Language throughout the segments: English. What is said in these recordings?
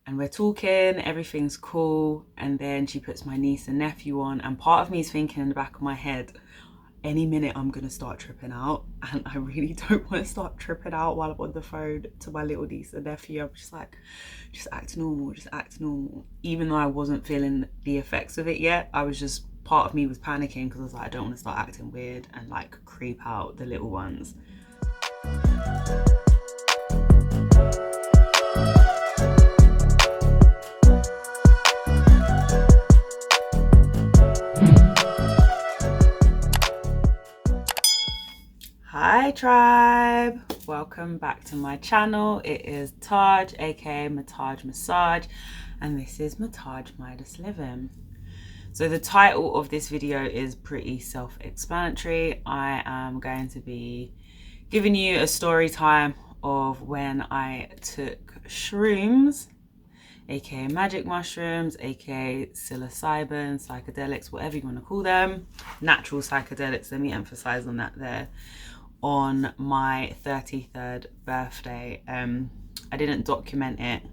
and we're talking, everything's cool, and then she puts my niece and nephew on, and part of me is thinking in the back of my head, any minute I'm gonna start tripping out, and I really don't want to start tripping out while I'm on the phone to my little niece and nephew. I'm just like, just act normal, just act normal. Even though I wasn't feeling the effects of it yet, I was just, part of me was panicking because I was like, I don't want to start acting weird and like creep out the little ones. Hi tribe, welcome back to my channel. It is Taj, aka MahTaj Massage, and this is MahTaj Midas Living. So the title of this video is pretty self-explanatory. I am going to be giving you a story time of when I took shrooms, aka magic mushrooms, aka psilocybin, psychedelics, whatever you want to call them, natural psychedelics, let me emphasize on that there, on my 33rd birthday. I didn't document it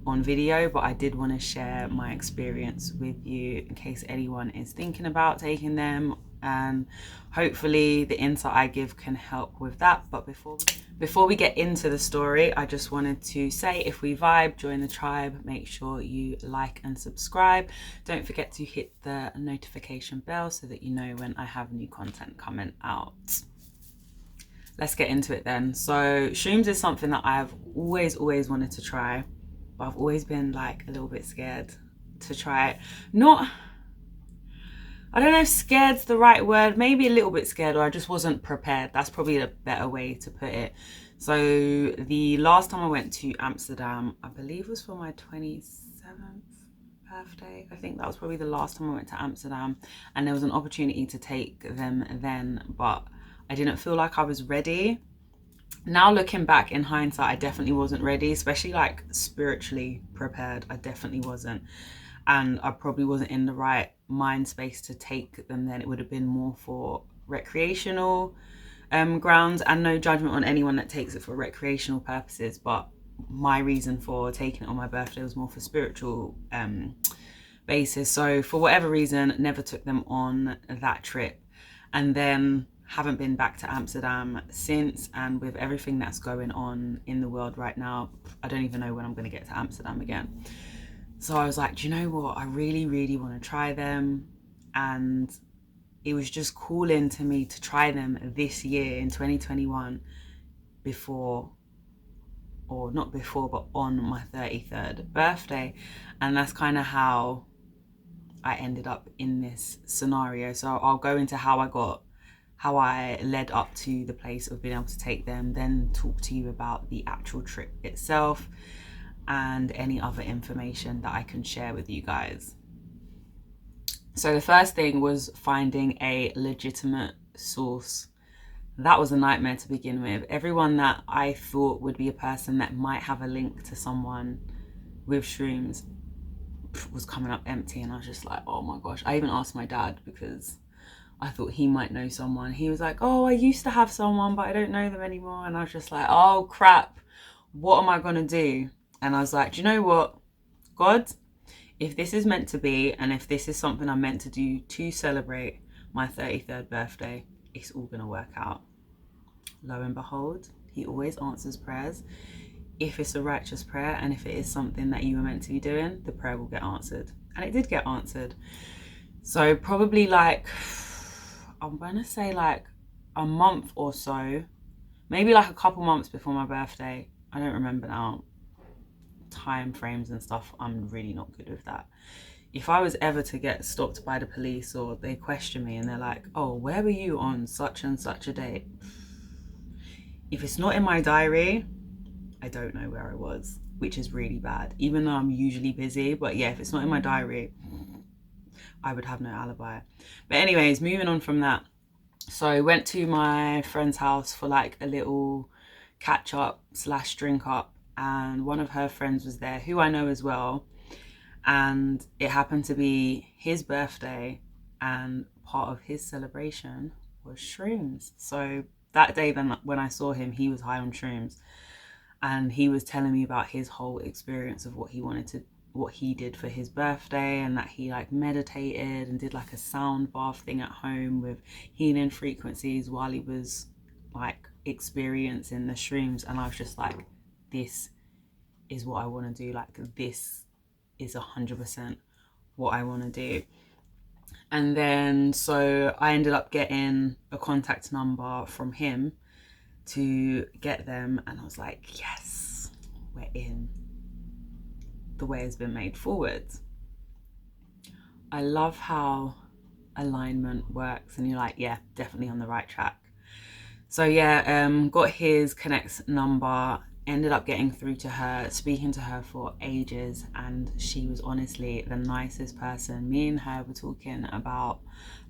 on video, but I did want to share my experience with you in case anyone is thinking about taking them, and hopefully the insight I give can help with that. But before we get into the story, I just wanted to say, if we vibe, join the tribe, make sure you like and subscribe. Don't forget to hit the notification bell so that you know when I have new content coming out. Let's get into it then. So shrooms is something that I've always wanted to try, but I've always been like a little bit scared to try it. I don't know if scared's the right word, maybe a little bit scared, or I just wasn't prepared. That's probably a better way to put it. So the last time I went to Amsterdam, I believe was for my 27th birthday. I think that was probably the last time I went to Amsterdam, and there was an opportunity to take them then, but I didn't feel like I was ready. Now looking back in hindsight, I definitely wasn't ready, especially like spiritually prepared. I definitely wasn't, and I probably wasn't in the right mind space to take them then. It would have been more for recreational grounds, and no judgment on anyone that takes it for recreational purposes, but my reason for taking it on my birthday was more for spiritual basis. So for whatever reason, never took them on that trip, and then haven't been back to Amsterdam since. And with everything that's going on in the world right now, I don't even know when I'm going to get to Amsterdam again. So I was like, do you know what? I really want to try them. And it was just calling to me to try them this year in 2021 before, or not before, but on my 33rd birthday. And that's kind of how I ended up in this scenario. So I'll go into how I led up to the place of being able to take them, then talk to you about the actual trip itself and any other information that I can share with you guys. So the first thing was finding a legitimate source. That was a nightmare to begin with. Everyone that I thought would be a person that might have a link to someone with shrooms was coming up empty, and I was just like, oh my gosh. I even asked my dad because I thought he might know someone. He was like, oh, I used to have someone, but I don't know them anymore. And I was just like, oh crap, what am I gonna do? And I was like, do you know what, God, if this is meant to be, and if this is something I'm meant to do to celebrate my 33rd birthday, it's all gonna work out. Lo and behold, he always answers prayers. If it's a righteous prayer, and if it is something that you were meant to be doing, the prayer will get answered. And it did get answered. So probably like, I'm gonna say like a month or so, maybe like a couple months before my birthday. I don't remember now. Time frames and stuff, I'm really not good with that. If I was ever to get stopped by the police, or they question me and they're like, oh, where were you on such and such a date? If it's not in my diary, I don't know where I was, which is really bad, even though I'm usually busy. But yeah, if it's not in my diary, I would have no alibi. But anyways, moving on from that. So I went to my friend's house for like a little catch up / drink up, and one of her friends was there who I know as well, and it happened to be his birthday, and part of his celebration was shrooms. So that day then when I saw him, he was high on shrooms, and he was telling me about his whole experience of what he did for his birthday, and that he like meditated and did like a sound bath thing at home with healing frequencies while he was like experiencing the shrooms. And I was just like, this is what I want to do. Like, this is 100% what I want to do. And then so I ended up getting a contact number from him to get them, and I was like, yes, we're in. The way has been made forward. I love how alignment works, and you're like, yeah, definitely on the right track. So yeah, got his connect number, ended up getting through to her, speaking to her for ages, and she was honestly the nicest person. Me and her were talking about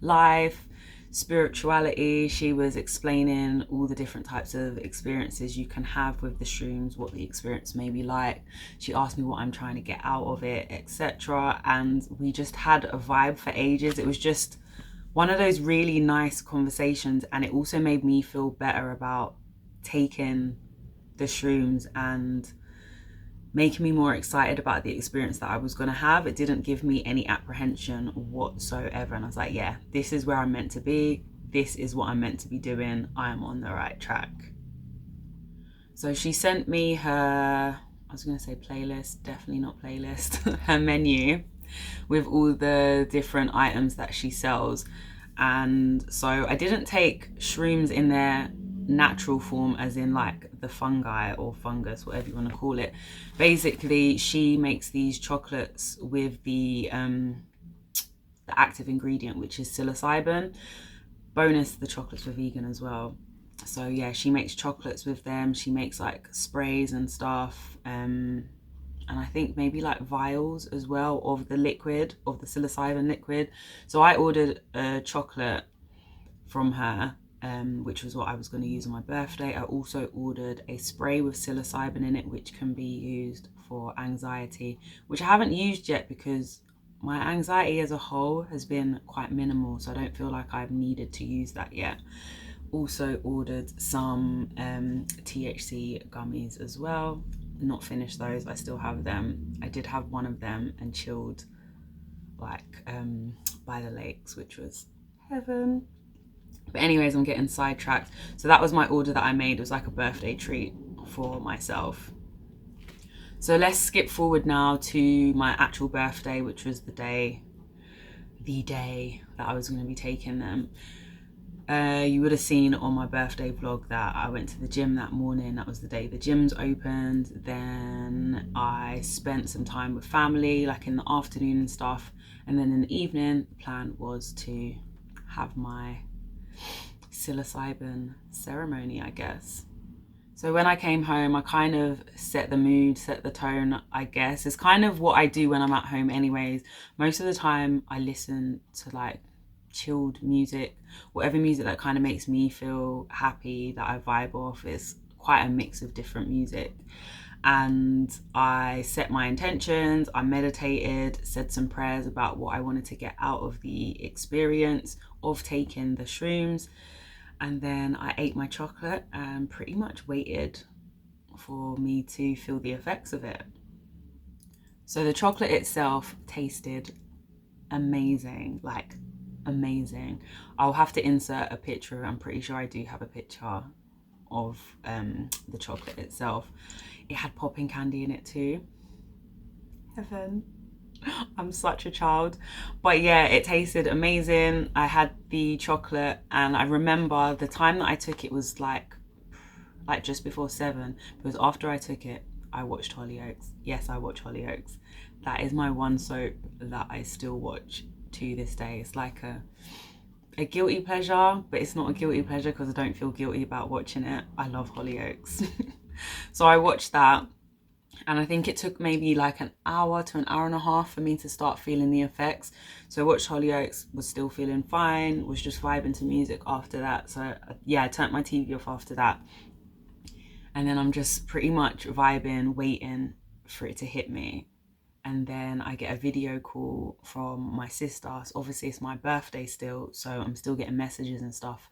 life, spirituality. She was explaining all the different types of experiences you can have with the shrooms, what the experience may be like. She asked me what I'm trying to get out of it, etc. And we just had a vibe for ages. It was just one of those really nice conversations, and it also made me feel better about taking the shrooms and making me more excited about the experience that I was going to have. It didn't give me any apprehension whatsoever, and I was like, yeah, this is where I'm meant to be. This is what I'm meant to be doing. I am on the right track. So she sent me her, I was going to say playlist, definitely not playlist, her menu with all the different items that she sells. And so I didn't take shrooms in their natural form, as in like the fungi or fungus, whatever you want to call it. Basically, she makes these chocolates with the active ingredient, which is psilocybin. Bonus, the chocolates were vegan as well. So yeah, she makes chocolates with them. She makes like sprays and stuff, and I think maybe like vials as well of the liquid, of the psilocybin liquid. So I ordered a chocolate from her, which was what I was going to use on my birthday. I also ordered a spray with psilocybin in it, which can be used for anxiety, which I haven't used yet because my anxiety as a whole has been quite minimal, so I don't feel like I've needed to use that yet. Also ordered some THC gummies as well. Not finished those, I still have them. I did have one of them and chilled like by the lakes, which was heaven. But anyways, I'm getting sidetracked. So that was my order that I made. It was like a birthday treat for myself. So let's skip forward now to my actual birthday, which was the day that I was going to be taking them. You would have seen on my birthday vlog that I went to the gym that morning. That was the day the gyms opened. Then I spent some time with family, like in the afternoon and stuff. And then in the evening, the plan was to have my psilocybin ceremony, I guess. So when I came home, I kind of set the mood, set the tone, I guess. It's kind of what I do when I'm at home anyways. Most of the time I listen to like chilled music, whatever music that kind of makes me feel happy, that I vibe off. Is quite a mix of different music. And I set my intentions, I meditated, said some prayers about what I wanted to get out of the experience of taking the shrooms. And then I ate my chocolate and pretty much waited for me to feel the effects of it. So the chocolate itself tasted amazing, like amazing. I'll have to insert a picture. I'm pretty sure I do have a picture of the chocolate itself. It had popping candy in it too. Heaven. I'm such a child. But yeah, it tasted amazing. I had the chocolate, and I remember the time that I took it was like just before 7, because after I took it I watched Hollyoaks. Yes, I watch Hollyoaks. That is my one soap that I still watch to this day. It's like a guilty pleasure, but it's not a guilty pleasure because I don't feel guilty about watching it. I love Hollyoaks. So I watched that, and I think it took maybe like an hour to an hour and a half for me to start feeling the effects. So I watched Hollyoaks, was still feeling fine, was just vibing to music after that. So yeah, I turned my TV off after that. And then I'm just pretty much vibing, waiting for it to hit me. And then I get a video call from my sister. So obviously it's my birthday still, so I'm still getting messages and stuff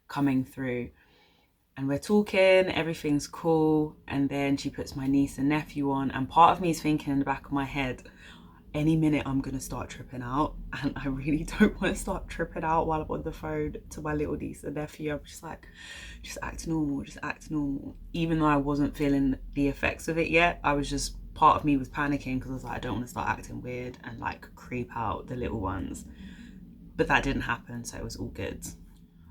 coming through. and we're talking, everything's cool, and then she puts my niece and nephew on, and part of me is thinking in the back of my head, any minute I'm gonna start tripping out, and I really don't want to start tripping out while I'm on the phone to my little niece and nephew. I'm just like, just act normal, just act normal. Even though I wasn't feeling the effects of it yet, I was just, part of me was panicking because I was like, I don't want to start acting weird and like creep out the little ones. But that didn't happen, so it was all good.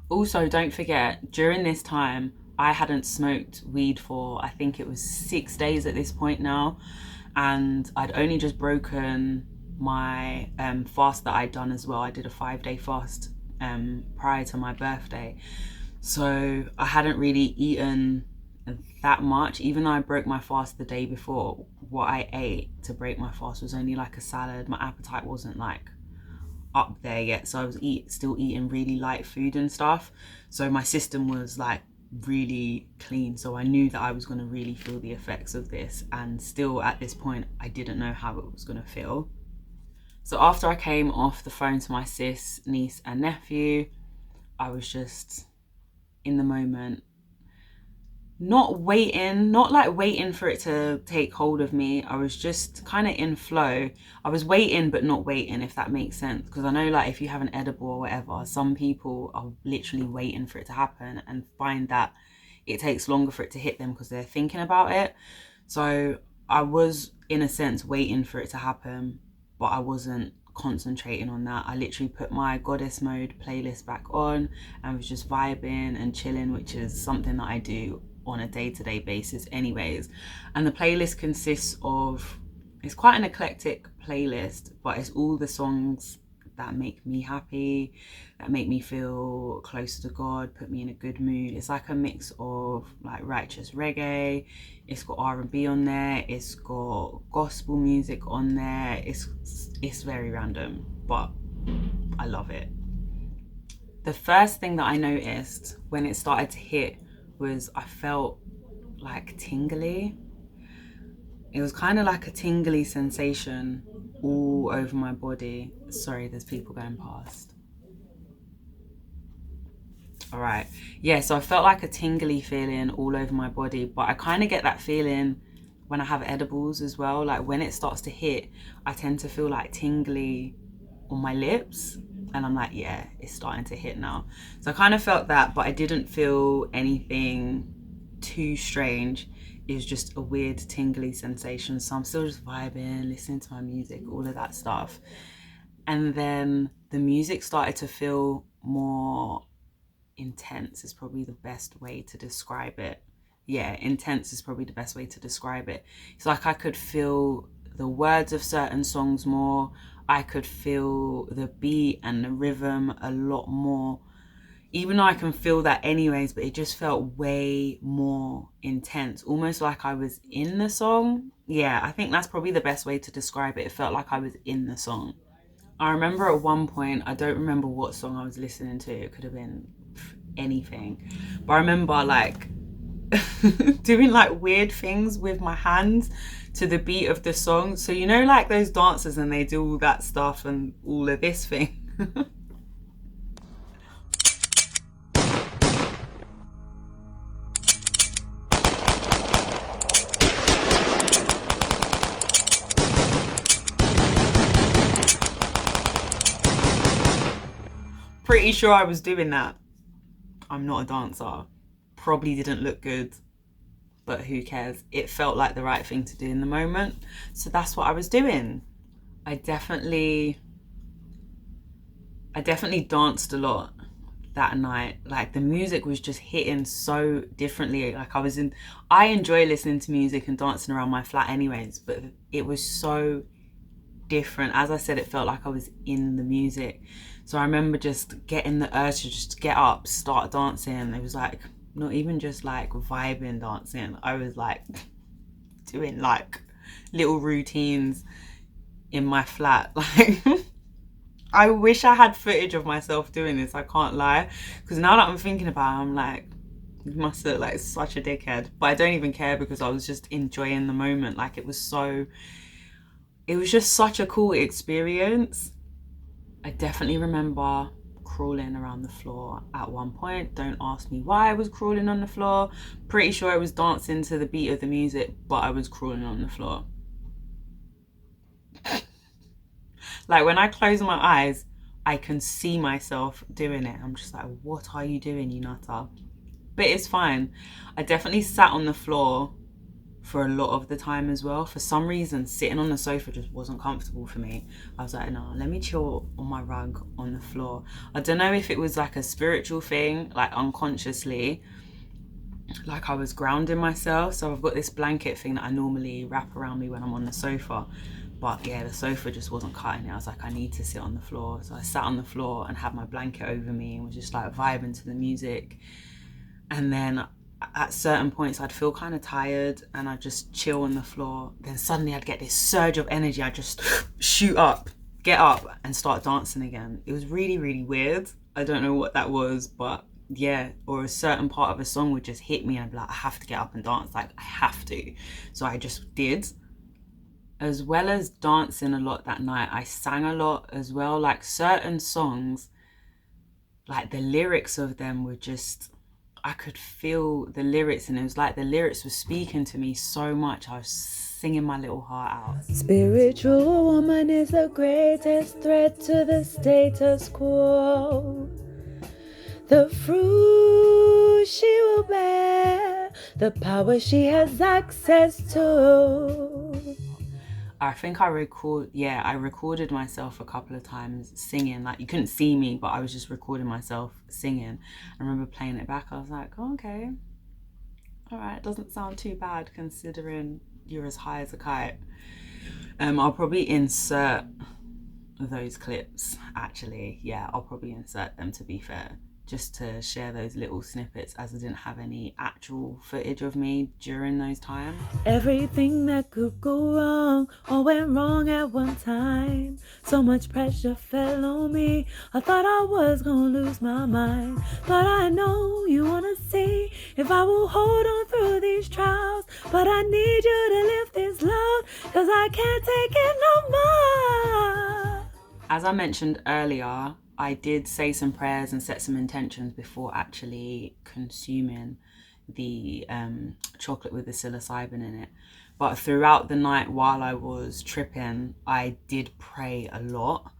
Also, don't forget, during this time, I hadn't smoked weed for, I think it was 6 days at this point now. And I'd only just broken my fast that I'd done as well. I did a 5-day fast prior to my birthday. So I hadn't really eaten that much. Even though I broke my fast the day before, what I ate to break my fast was only like a salad. My appetite wasn't like up there yet, so I was still eating really light food and stuff. So my system was like really clean, so I knew that I was going to really feel the effects of this, and still at this point I didn't know how it was going to feel. So after I came off the phone to my sis, niece and nephew, I was just in the moment, not like waiting for it to take hold of me. I was just kind of in flow. I was waiting but not waiting, if that makes sense, because I know like if you have an edible or whatever, some people are literally waiting for it to happen and find that it takes longer for it to hit them because they're thinking about it. So I was in a sense waiting for it to happen, but I wasn't concentrating on that. I literally put my Goddess Mode playlist back on and was just vibing and chilling, which is something that I do on a day-to-day basis anyways. And the playlist consists of, it's quite an eclectic playlist, but it's all the songs that make me happy, that make me feel closer to God, put me in a good mood. It's like a mix of like righteous reggae, it's got R&B on there, it's got gospel music on there. It's very random, but I love it. The first thing that I noticed when it started to hit was I felt like tingly. It was kind of like a tingly sensation all over my body. Sorry, there's people going past. All right. Yeah, so I felt like a tingly feeling all over my body, but I kind of get that feeling when I have edibles as well. Like when it starts to hit, I tend to feel like tingly on my lips, and I'm like, yeah, it's starting to hit now. So I kind of felt that, but I didn't feel anything too strange. It was just a weird tingly sensation. So I'm still just vibing, listening to my music, all of that stuff. And then the music started to feel more intense, is probably the best way to describe it. Yeah, intense is probably the best way to describe it. It's like I could feel the words of certain songs more. I could feel the beat and the rhythm a lot more, even though I can feel that anyways, but it just felt way more intense, almost like I was in the song. Yeah, I think that's probably the best way to describe it. It felt like I was in the song. I remember at one point, I don't remember what song I was listening to, it could have been anything, but I remember like doing like weird things with my hands to the beat of the song. So you know, like those dancers and they do all that stuff and all of this thing. Pretty sure I was doing that. I'm not a dancer. Probably didn't look good, but who cares? It felt like the right thing to do in the moment. So that's what I was doing. I definitely danced a lot that night. Like the music was just hitting so differently. Like I enjoy listening to music and dancing around my flat anyways, but it was so different. As I said, it felt like I was in the music. So I remember just getting the urge to just get up, start dancing. It was like not even just like vibing dancing. I was like doing like little routines in my flat. Like I wish I had footage of myself doing this, I can't lie, because now that I'm thinking about it, I'm like, you must look like such a dickhead. But I don't even care because I was just enjoying the moment. Like it was just such a cool experience. I definitely remember crawling around the floor at one point. Don't ask me why I was crawling on the floor. Pretty sure I was dancing to the beat of the music, but I was crawling on the floor. Like when I close my eyes, I can see myself doing it. I'm just like, what are you doing, you nutter? But it's fine. I definitely sat on the floor for a lot of the time as well. For some reason, sitting on the sofa just wasn't comfortable for me. I was like, no, let me chill on my rug on the floor. I don't know if it was like a spiritual thing, like unconsciously, like I was grounding myself. So I've got this blanket thing that I normally wrap around me when I'm on the sofa. But yeah, the sofa just wasn't cutting it. I was like, I need to sit on the floor. So I sat on the floor and had my blanket over me and was just like vibing to the music. And then at certain points I'd feel kind of tired and I'd just chill on the floor. Then suddenly I'd get this surge of energy. I'd just shoot up, get up and start dancing again. It was really, really weird. I don't know what that was, but yeah, or a certain part of a song would just hit me and I'd be like, I have to get up and dance. Like, I have to. So I just did. As well as dancing a lot that night, I sang a lot as well. Like certain songs, like the lyrics of them were just, I could feel the lyrics and it was like the lyrics were speaking to me so much. I was singing my little heart out. Spiritual woman is the greatest threat to the status quo. The fruit she will bear, the power she has access to. I think I recorded myself a couple of times singing. Like, you couldn't see me, but I was just recording myself singing. I remember playing it back. I was like, oh, okay, all right, it doesn't sound too bad considering you're as high as a kite. I'll probably insert those clips, actually. Yeah, I'll probably insert them, to be fair, just to share those little snippets, as I didn't have any actual footage of me during those times. Everything that could go wrong all went wrong at one time. So much pressure fell on me, I thought I was gonna lose my mind. But I know you wanna see if I will hold on through these trials. But I need you to lift this load, cause I can't take it no more. As I mentioned earlier, I did say some prayers and set some intentions before actually consuming the chocolate with the psilocybin in it. But throughout the night while I was tripping, I did pray a lot.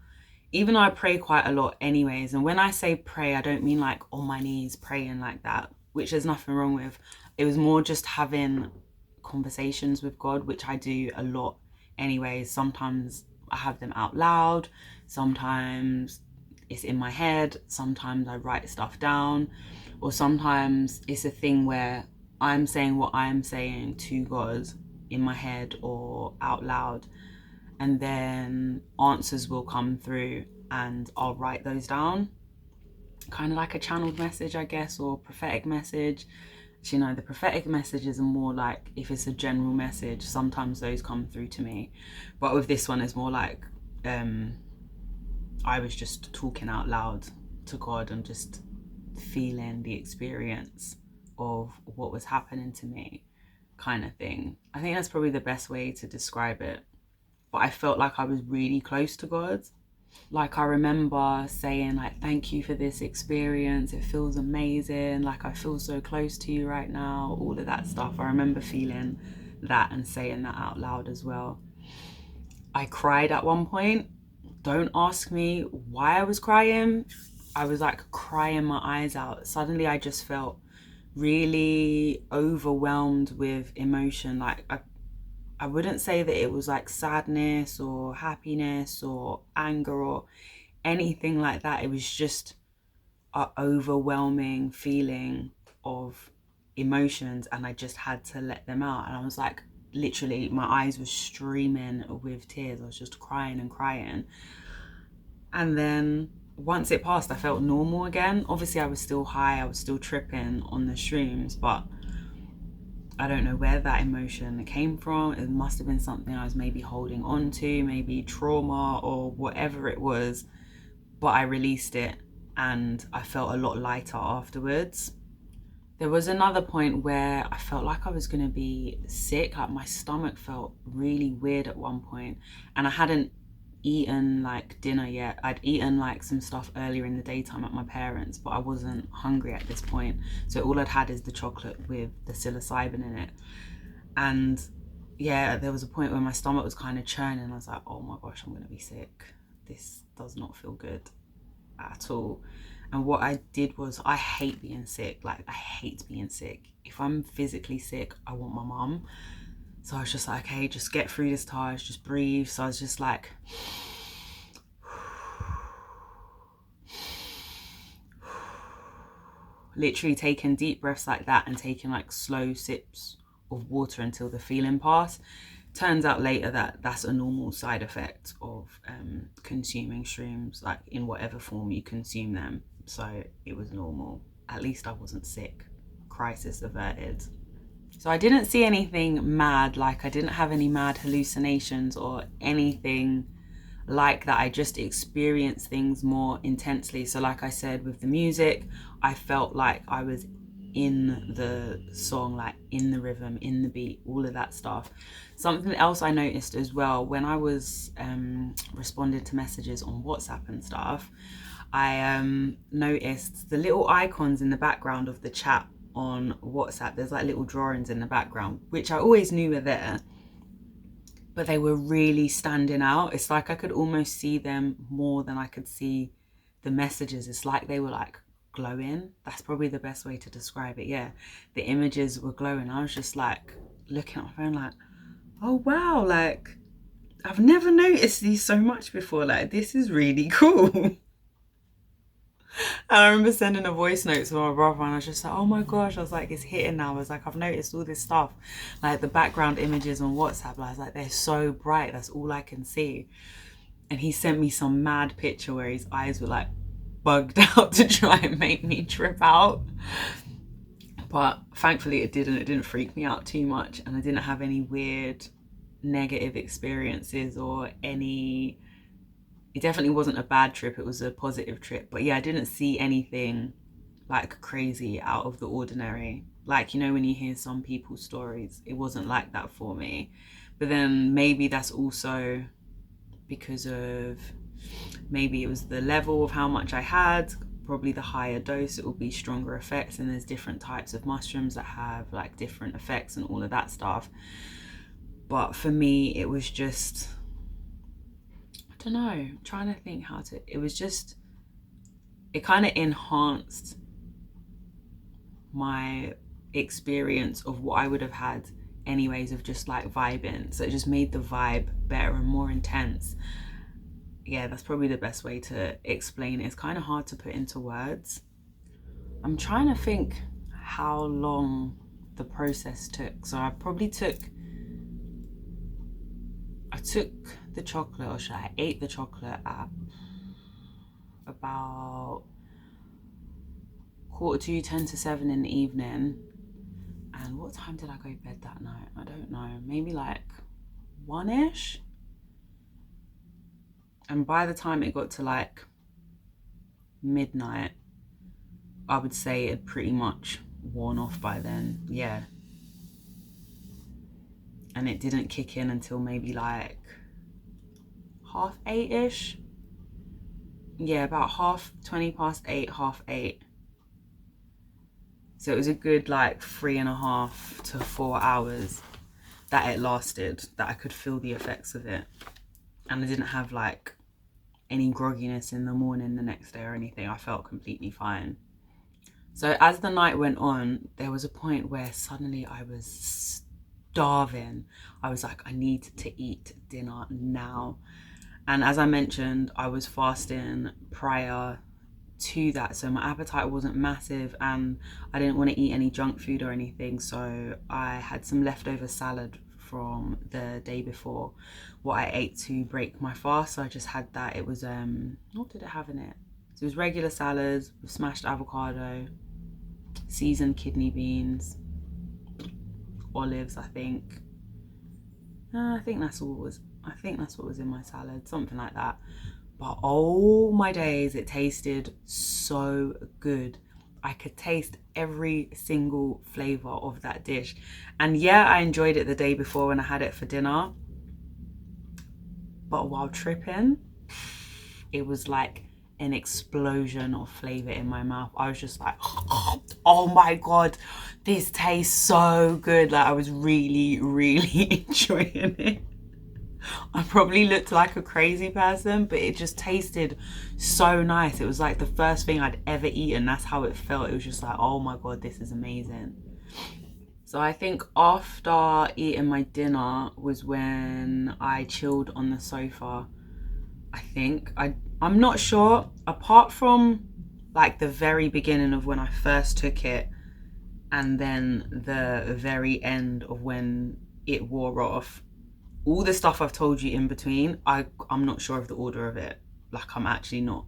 Even though I pray quite a lot anyways. And when I say pray, I don't mean like on my knees praying like that, which there's nothing wrong with. It was more just having conversations with God, which I do a lot anyways. Sometimes I have them out loud. Sometimes it's in my head. Sometimes I write stuff down. Or sometimes it's a thing where I'm saying what I'm saying to God in my head or out loud. And then answers will come through and I'll write those down. Kind of like a channeled message, I guess, or prophetic message. You know, the prophetic messages are more like, if it's a general message, sometimes those come through to me. But with this one, it's more like I was just talking out loud to God and just feeling the experience of what was happening to me, kind of thing. I think that's probably the best way to describe it. But I felt like I was really close to God. Like, I remember saying like, thank you for this experience, it feels amazing, like I feel so close to you right now, all of that stuff. I remember feeling that and saying that out loud as well. I cried at one point. Don't ask me why I was crying. I was like crying my eyes out. Suddenly I just felt really overwhelmed with emotion. Like, I wouldn't say that it was like sadness or happiness or anger or anything like that. It was just an overwhelming feeling of emotions, and I just had to let them out. And I was like, literally, my eyes were streaming with tears. I was just crying and crying. And then once it passed, I felt normal again. Obviously, I was still high. I was still tripping on the shrooms, but I don't know where that emotion came from. It must have been something I was maybe holding on to, maybe trauma or whatever it was. But I released it and I felt a lot lighter afterwards. There was another point where I felt like I was going to be sick. Like, my stomach felt really weird at one point, and I hadn't eaten like dinner yet. I'd eaten like some stuff earlier in the daytime at my parents', but I wasn't hungry at this point. So all I'd had is the chocolate with the psilocybin in it. And yeah, there was a point where my stomach was kind of churning. I was like, oh my gosh, I'm going to be sick. This does not feel good at all. And what I did was, I hate being sick. Like, I hate being sick. If I'm physically sick, I want my mum. So I was just like, okay, just get through this task, just breathe. So I was just like, literally taking deep breaths like that and taking like slow sips of water until the feeling passed. Turns out later that that's a normal side effect of consuming shrooms, like in whatever form you consume them. So it was normal. At least I wasn't sick. Crisis averted. So I didn't see anything mad, like I didn't have any mad hallucinations or anything like that. I just experienced things more intensely. So like I said, with the music, I felt like I was in the song, like in the rhythm, in the beat, all of that stuff. Something else I noticed as well, when I was responding to messages on WhatsApp and stuff, I noticed the little icons in the background of the chat on WhatsApp. There's like little drawings in the background, which I always knew were there, but they were really standing out. It's like I could almost see them more than I could see the messages. It's like they were like glowing. That's probably the best way to describe it. Yeah, the images were glowing. I was just like looking at my phone like, oh wow, like I've never noticed these so much before. Like, this is really cool. And I remember sending a voice note to my brother, and I was just like, oh my gosh, I was like, it's hitting now. I was like, I've noticed all this stuff, like the background images on WhatsApp. I was like, they're so bright, that's all I can see. And he sent me some mad picture where his eyes were like bugged out to try and make me trip out. But thankfully it didn't freak me out too much, and I didn't have any weird negative experiences or any. It definitely wasn't a bad trip, it was a positive trip. But yeah, I didn't see anything like crazy out of the ordinary. Like, you know, when you hear some people's stories, it wasn't like that for me. But then maybe that's also because of, maybe it was the level of how much I had. Probably the higher dose, it will be stronger effects, and there's different types of mushrooms that have like different effects and all of that stuff. But for me, it was just, I don't know, I'm trying to think how to, it was just, it kind of enhanced my experience of what I would have had anyways, of just like vibing. So it just made the vibe better and more intense. Yeah, that's probably the best way to explain it. It's kind of hard to put into words. I'm trying to think how long the process took. So I took the chocolate, or should I ate the chocolate at about 7:45 in the evening. And what time did I go to bed that night? I don't know, maybe like 1ish. And by the time it got to like midnight, I would say it had pretty much worn off by then. Yeah. And it didn't kick in until maybe like 8:30ish. Yeah, about 20 past 8, 8:30. So it was a good like 3.5 to 4 hours that it lasted, that I could feel the effects of it. And I didn't have like any grogginess in the morning the next day or anything. I felt completely fine. So as the night went on, there was a point where suddenly I was starving. I was like, I need to eat dinner now. And as I mentioned, I was fasting prior to that, so my appetite wasn't massive, and I didn't want to eat any junk food or anything. So I had some leftover salad from the day before, what I ate to break my fast. So I just had that. It was what did it have in it? So it was regular salad with smashed avocado, seasoned kidney beans, olives, I think that's all it was. I think that's what was in my salad, something like that. But oh my days, it tasted so good. I could taste every single flavor of that dish. And yeah, I enjoyed it the day before when I had it for dinner. but while tripping, it was like an explosion of flavor in my mouth. I was just like, oh my God, this tastes so good. Like, I was really, really enjoying it. I probably looked like a crazy person, but it just tasted so nice. It was like the first thing I'd ever eaten. That's how it felt. It was just like, oh my God, this is amazing. So I think after eating my dinner was when I chilled on the sofa. I think I'm not sure, apart from like the very beginning of when I first took it and then the very end of when it wore off. All the stuff I've told you in between, I'm not sure of the order of it. Like, I'm actually not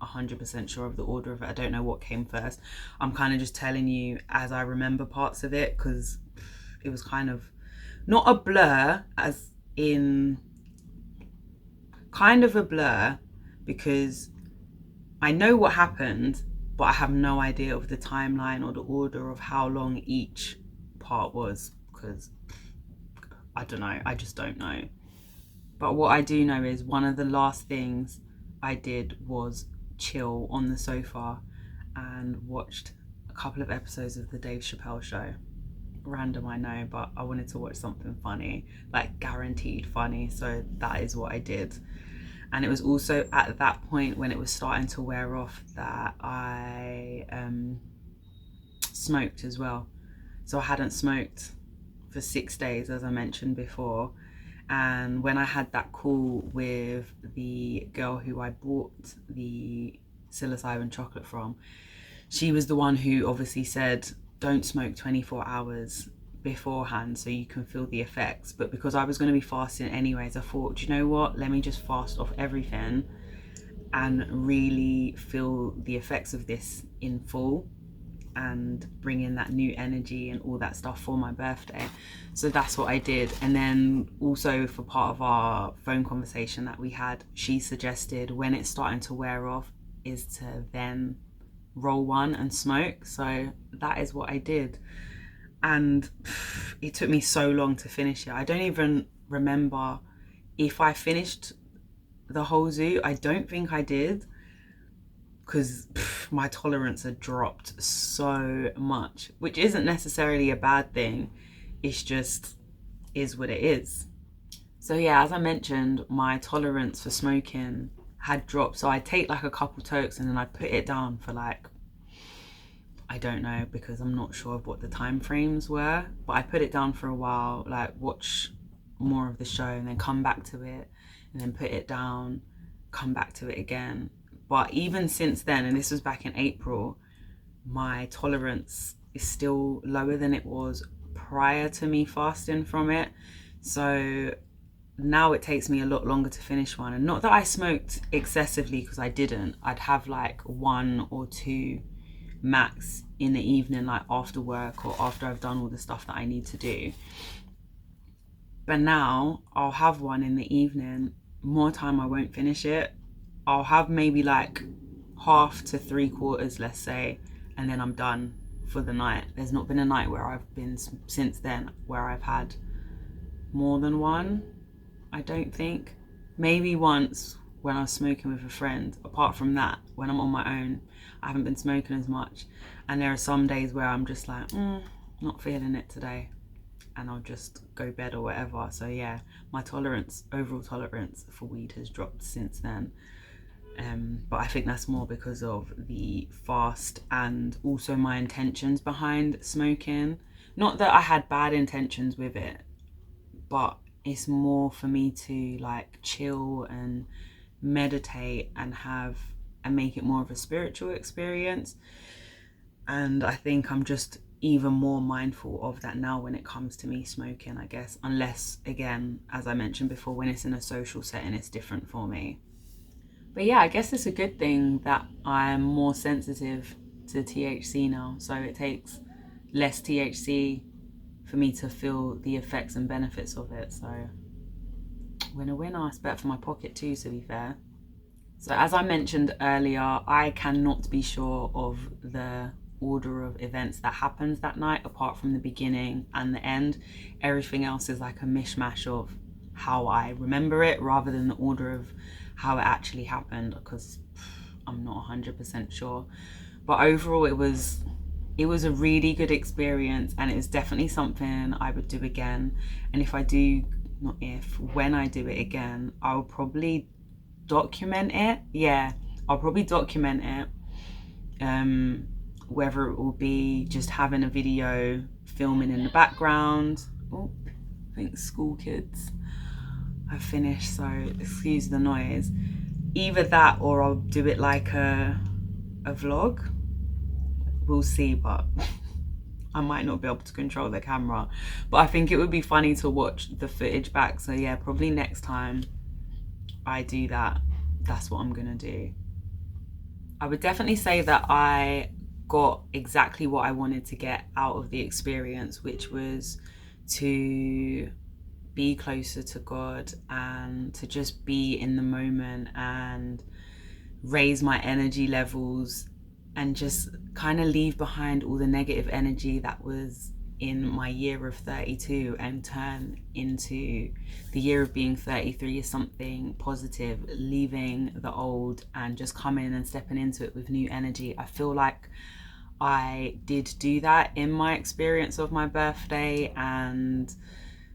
100% sure of the order of it. I don't know what came first. I'm kind of just telling you as I remember parts of it, because it was kind of not a blur, as in kind of a blur, because I know what happened, but I have no idea of the timeline or the order of how long each part was, because I don't know. I just don't know. But what I do know is one of the last things I did was chill on the sofa and watched a couple of episodes of the Dave Chappelle show. Random, I know, but I wanted to watch something funny, like guaranteed funny. So that is what I did. And it was also at that point when it was starting to wear off that I smoked as well. So I hadn't smoked for 6 days, as I mentioned before. And when I had that call with the girl who I bought the psilocybin chocolate from, she was the one who obviously said, don't smoke 24 hours beforehand so you can feel the effects. But because I was going to be fasting anyways, I thought, do you know what, let me just fast off everything and really feel the effects of this in full and bring in that new energy and all that stuff for my birthday. So that's what I did. And then also, for part of our phone conversation that we had, she suggested when it's starting to wear off is to then roll one and smoke. So that is what I did. And it took me so long to finish it. I don't even remember if I finished the whole zoo. I don't think I did, because my tolerance had dropped so much, which isn't necessarily a bad thing. It's just is what it is. So yeah, as I mentioned, my tolerance for smoking had dropped. So I'd take like a couple tokes and then I'd put it down for like, I don't know, because I'm not sure of what the time frames were, but I put it down for a while, like watch more of the show and then come back to it and then put it down, come back to it again. But even since then, and this was back in April, my tolerance is still lower than it was prior to me fasting from it. So now it takes me a lot longer to finish one. And not that I smoked excessively, because I didn't. I'd have like 1 or 2 max in the evening, like after work or after I've done all the stuff that I need to do. But now I'll have one in the evening. More time I won't finish it. I'll have maybe like half to 3/4, let's say, and then I'm done for the night. There's not been a night where I've been since then where I've had more than one, I don't think. Maybe once when I was smoking with a friend. Apart from that, when I'm on my own, I haven't been smoking as much. And there are some days where I'm just like, not feeling it today, and I'll just go bed or whatever. So yeah, my overall tolerance for weed has dropped since then. But I think that's more because of the fast and also my intentions behind smoking. Not that I had bad intentions with it, but it's more for me to like chill and meditate and make it more of a spiritual experience. And I think I'm just even more mindful of that now when it comes to me smoking, I guess. Unless, again, as I mentioned before, when it's in a social setting, it's different for me. But yeah, I guess it's a good thing that I'm more sensitive to THC now. So it takes less THC for me to feel the effects and benefits of it. So winner, winner. It's better for my pocket too, to be fair. So as I mentioned earlier, I cannot be sure of the order of events that happens that night, apart from the beginning and the end. Everything else is like a mishmash of how I remember it rather than the order of how it actually happened, because I'm not 100% sure. But overall, it was a really good experience, and it's definitely something I would do again. And if I do, not if, when I do it again, I'll probably document it. Yeah, I'll probably document it. Whether it will be just having a video filming in the background. Oh, I think school kids have finished, so excuse the noise. Either that, or I'll do it like a vlog. We'll see, but I might not be able to control the camera. But I think it would be funny to watch the footage back. So yeah, probably next time I do that, that's what I'm gonna do. I would definitely say that I got exactly what I wanted to get out of the experience, which was to be closer to God and to just be in the moment and raise my energy levels and just kind of leave behind all the negative energy that was in my year of 32 and turn into the year of being 33 as something positive, leaving the old and just coming and stepping into it with new energy. I feel like I did do that in my experience of my birthday, and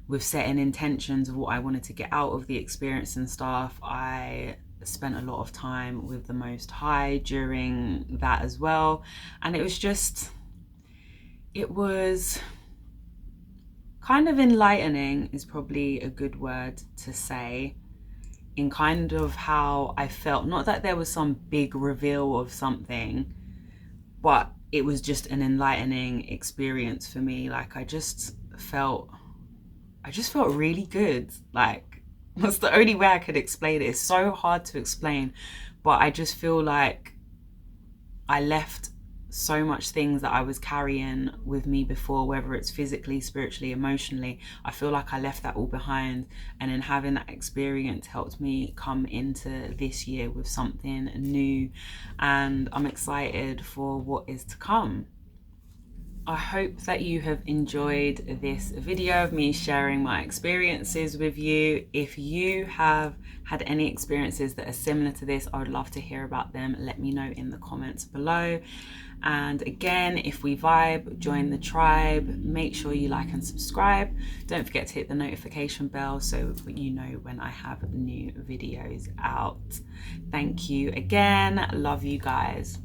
with setting intentions of what I wanted to get out of the experience and stuff. I spent a lot of time with the Most High during that as well, and it was kind of enlightening, is probably a good word to say, in kind of how I felt. Not that there was some big reveal of something, but it was just an enlightening experience for me. Like I just felt really good. Like, that's the only way I could explain it. It's so hard to explain, but I just feel like I left so much things that I was carrying with me before, whether it's physically, spiritually, emotionally. I feel like I left that all behind, and then having that experience helped me come into this year with something new, and I'm excited for what is to come. I hope that you have enjoyed this video of me sharing my experiences with you. If you have had any experiences that are similar to this, I would love to hear about them. Let me know in the comments below. And again, if we vibe, join the tribe. Make sure you like and subscribe. Don't forget to hit the notification bell so you know when I have new videos out. Thank you again. Love you guys.